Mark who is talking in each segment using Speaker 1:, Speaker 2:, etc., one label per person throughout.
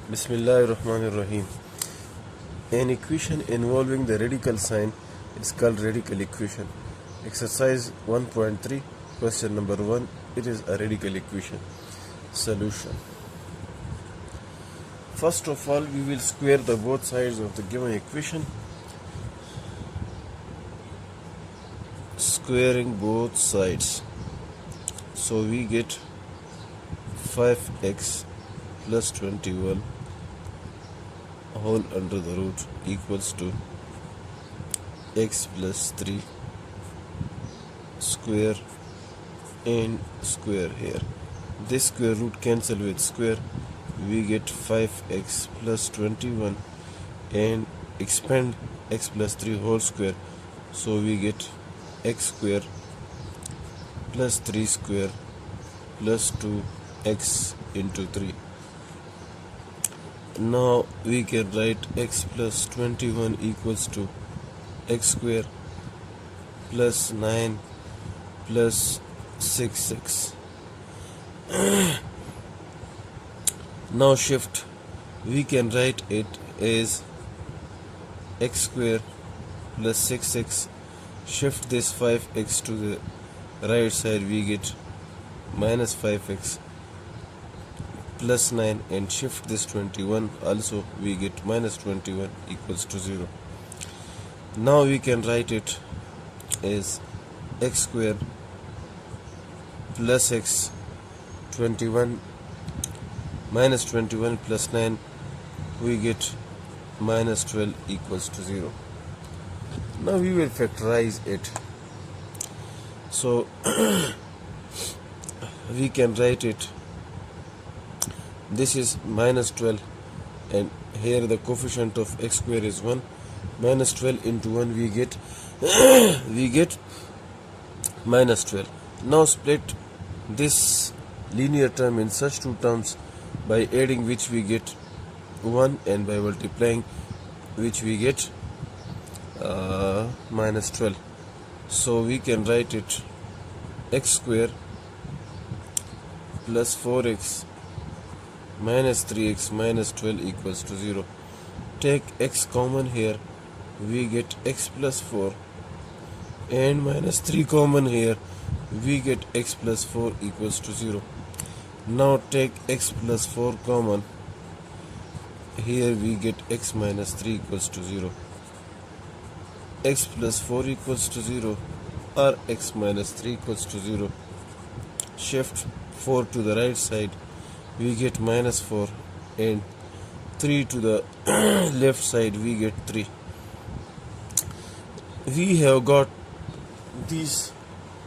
Speaker 1: Bismillahirrahmanirrahim. An equation involving the radical sign is called radical equation. Exercise 1.3, question number 1. It is a radical equation. Solution. First of all, we will square the both sides of the given equation. Squaring both sides. So we get 5x plus 21 whole under the root equals to x plus 3 square and square here. This square root cancel with square. We get 5x plus 21 and expand x plus 3 whole square. So we get x square plus 3 square plus 2x into 3. Now we can write x plus 21 equals to x square plus 9 plus 6x. Now shift, we can write it as x square plus 6x. Shift this 5x to the right side, we get minus 5x plus 9, and shift this 21 also, we get minus 21 equals to 0. Now we can write it as x square plus x 21 minus 21 plus 9, we get minus 12 equals to 0. Now we will factorize it. So we can write it, this is minus 12, and here the coefficient of x square is 1. Minus 12 into 1 we get we get minus 12. Now split this linear term in such two terms, by adding which we get 1, and by multiplying which we get minus 12. So we can write it x square plus 4x minus 3x minus 12 equals to 0. Take x common here, we get x plus 4, and minus 3 common here, we get x plus 4 equals to 0. Now take x plus 4 common, here we get x minus 3 equals to 0. X plus 4 equals to 0 or x minus 3 equals to 0. Shift 4 to the right side, we get minus 4, and 3 to the left side, we get 3. We have got these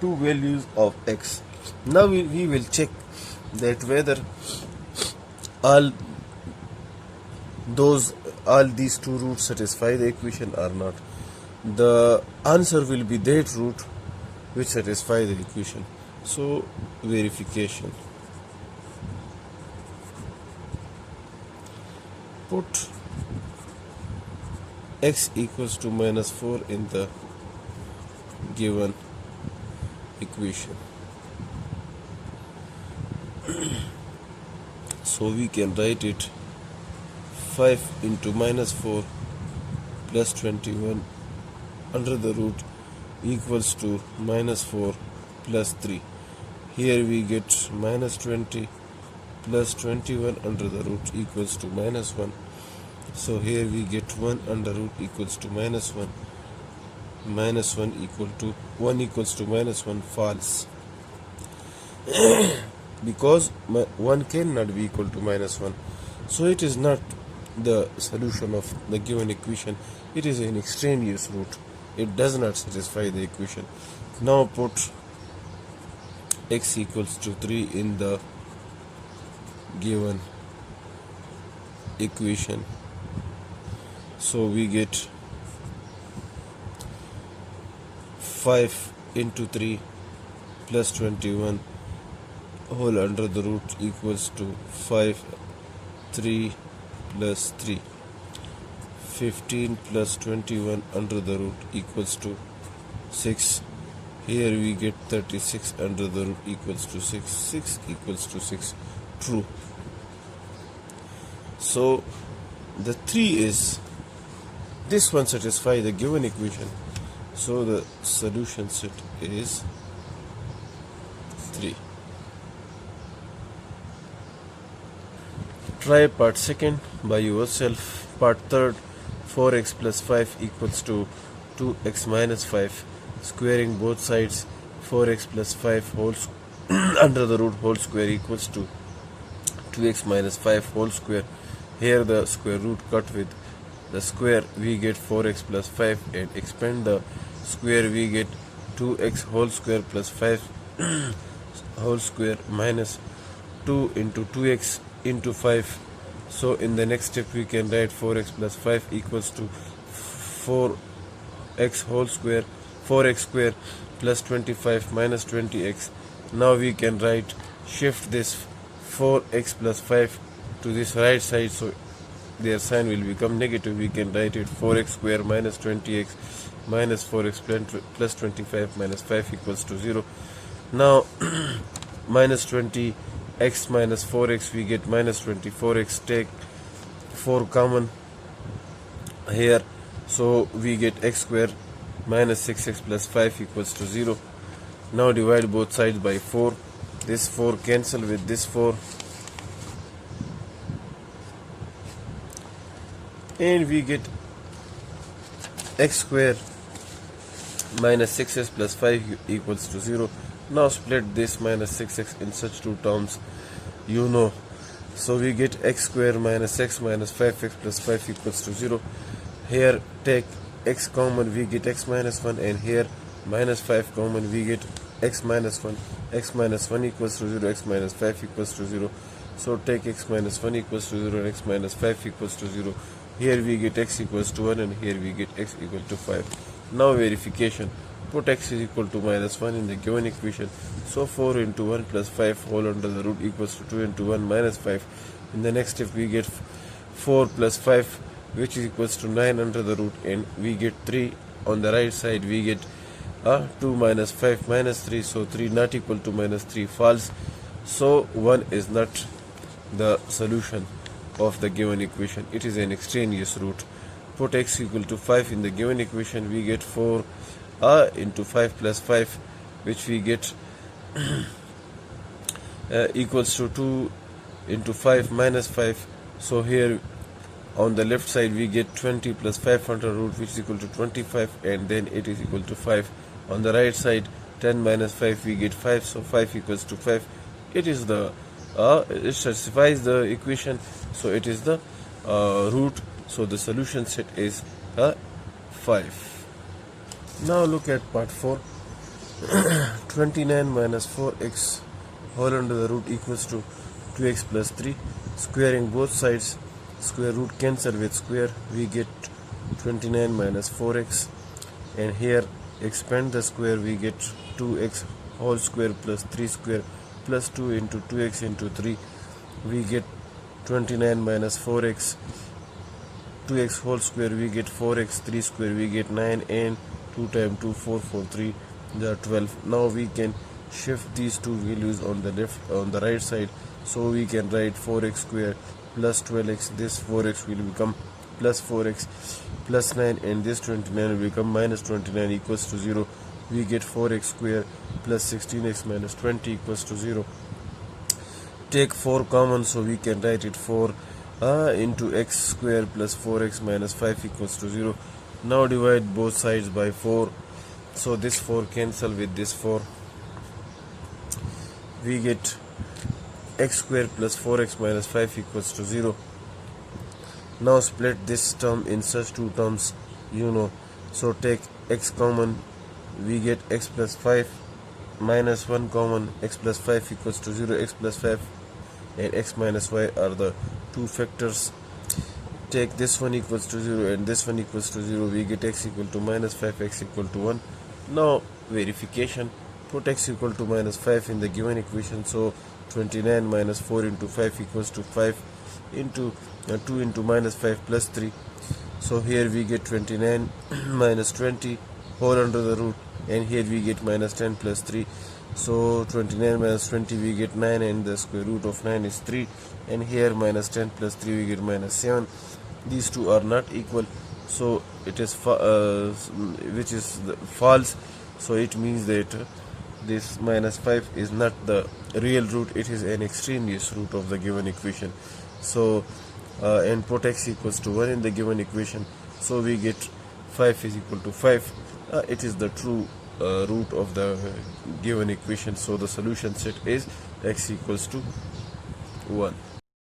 Speaker 1: two values of x. Now we will check that whether all these two roots satisfy the equation or not. The answer will be that root which satisfies the equation. So verification. Put x equals to minus 4 in the given equation. So we can write it 5 into minus 4 plus 21 under the root equals to minus 4 plus 3. Here we get minus 20 plus 21 under the root equals to minus 1. So here we get 1 under root equals to minus 1. Minus 1 equal to 1 equals to minus 1 false. Because 1 cannot be equal to minus 1. So it is not the solution of the given equation. It is an extraneous root. It does not satisfy the equation. Now put x equals to 3 in the given equation. So we get 5 into 3 plus 21 whole under the root equals to 5, 3 plus 3. 15 plus 21 under the root equals to 6. Here we get 36 under the root equals to 6. 6 equals to 6. True. So the 3 is, this one satisfies the given equation, so the solution set is 3. Try part second by yourself. Part third, 4x plus 5 equals to 2x minus 5. Squaring both sides, 4x plus 5 whole under the root whole square equals to 2x minus 5 whole square. Here the square root cut with the square, we get 4x plus 5, and expand the square, we get 2x whole square plus 5 whole square minus 2 into 2x into 5. So in the next step we can write 4x plus 5 equals to 4x whole square, 4x square plus 25 minus 20x. Now we can write, shift this 4x plus 5 to this right side, so their sign will become negative. We can write it 4x square minus 20x minus 4x plus 25 minus 5 equals to 0. Now minus 20x minus 4x, we get minus 24x. Take 4 common here, so we get x square minus 6x plus 5 equals to 0. Now divide both sides by 4. This 4 cancel with this 4, and we get x square minus 6x plus 5 equals to 0. Now split this minus 6x in such two terms, so we get x square minus x minus 5x plus 5 equals to 0. Here take x common, we get x minus 1, and here minus 5 common, we get x minus 1. X minus 1 equals to 0, x minus 5 equals to 0. So take x minus 1 equals to 0 and x minus 5 equals to 0. Here we get x equals to 1, and here we get x equal to 5. Now verification. Put x is equal to minus 1 in the given equation. So 4 into 1 plus 5 whole under the root equals to 2 into 1 minus 5. In the next step we get 4 plus 5, which is equals to 9 under the root, and we get 3 on the right side. We get 2 minus 5 minus 3, so 3 not equal to minus 3, false. So 1 is not the solution of the given equation. It is an extraneous root. Put x equal to 5 in the given equation. We get 4 into 5 plus 5, which we get equals to 2 into 5 minus 5. So here on the left side we get 20 plus 5 under root, which is equal to 25, and then it is equal to 5. On the right side 10 minus 5, we get 5, so 5 equals to 5. It is the it satisfies the equation, so it is the root. So the solution set is 5. Now look at part 4. 29 minus 4x whole under the root equals to 2x plus 3. Squaring both sides, square root cancel with square, we get 29 minus 4x, and here expand the square, we get 2x whole square plus 3 square plus 2 into 2x into 3. We get 29 minus 4x, 2x whole square, we get 4x, 3 square, we get 9, and 2 times 2, 4, 4, 3, they are 12. Now we can shift these two values on the right side, so we can write 4x square plus 12x. This 4x will become plus 4x plus 9, and this 29 will become minus 29 equals to 0. We get 4x square plus 16x minus 20 equals to 0. Take 4 common, so we can write it 4 into x square plus 4x minus 5 equals to 0. Now divide both sides by 4, so this 4 cancel with this 4. We get x square plus 4x minus 5 equals to 0. Now split this term in such two terms, so take x common, we get x plus 5 minus 1 common, x plus 5 equals to 0. X plus 5 and x minus y are the two factors. Take this one equals to 0 and this one equals to 0. We get x equal to minus 5, x equal to 1. Now verification. Put x equal to minus 5 in the given equation. So 29 minus 4 into 5 equals to 5 into 2 into minus 5 plus 3. So here we get 29 minus 20 whole under the root, and here we get minus 10 plus 3. So 29 minus 20 we get 9, and the square root of 9 is 3, and here minus 10 plus 3 we get minus 7. These two are not equal, so it is which is false. So it means that this minus 5 is not the real root, it is an extraneous root of the given equation. So and put x equals to 1 in the given equation, so we get 5 is equal to 5. It is the true root of the given equation. So the solution set is x equals to 1.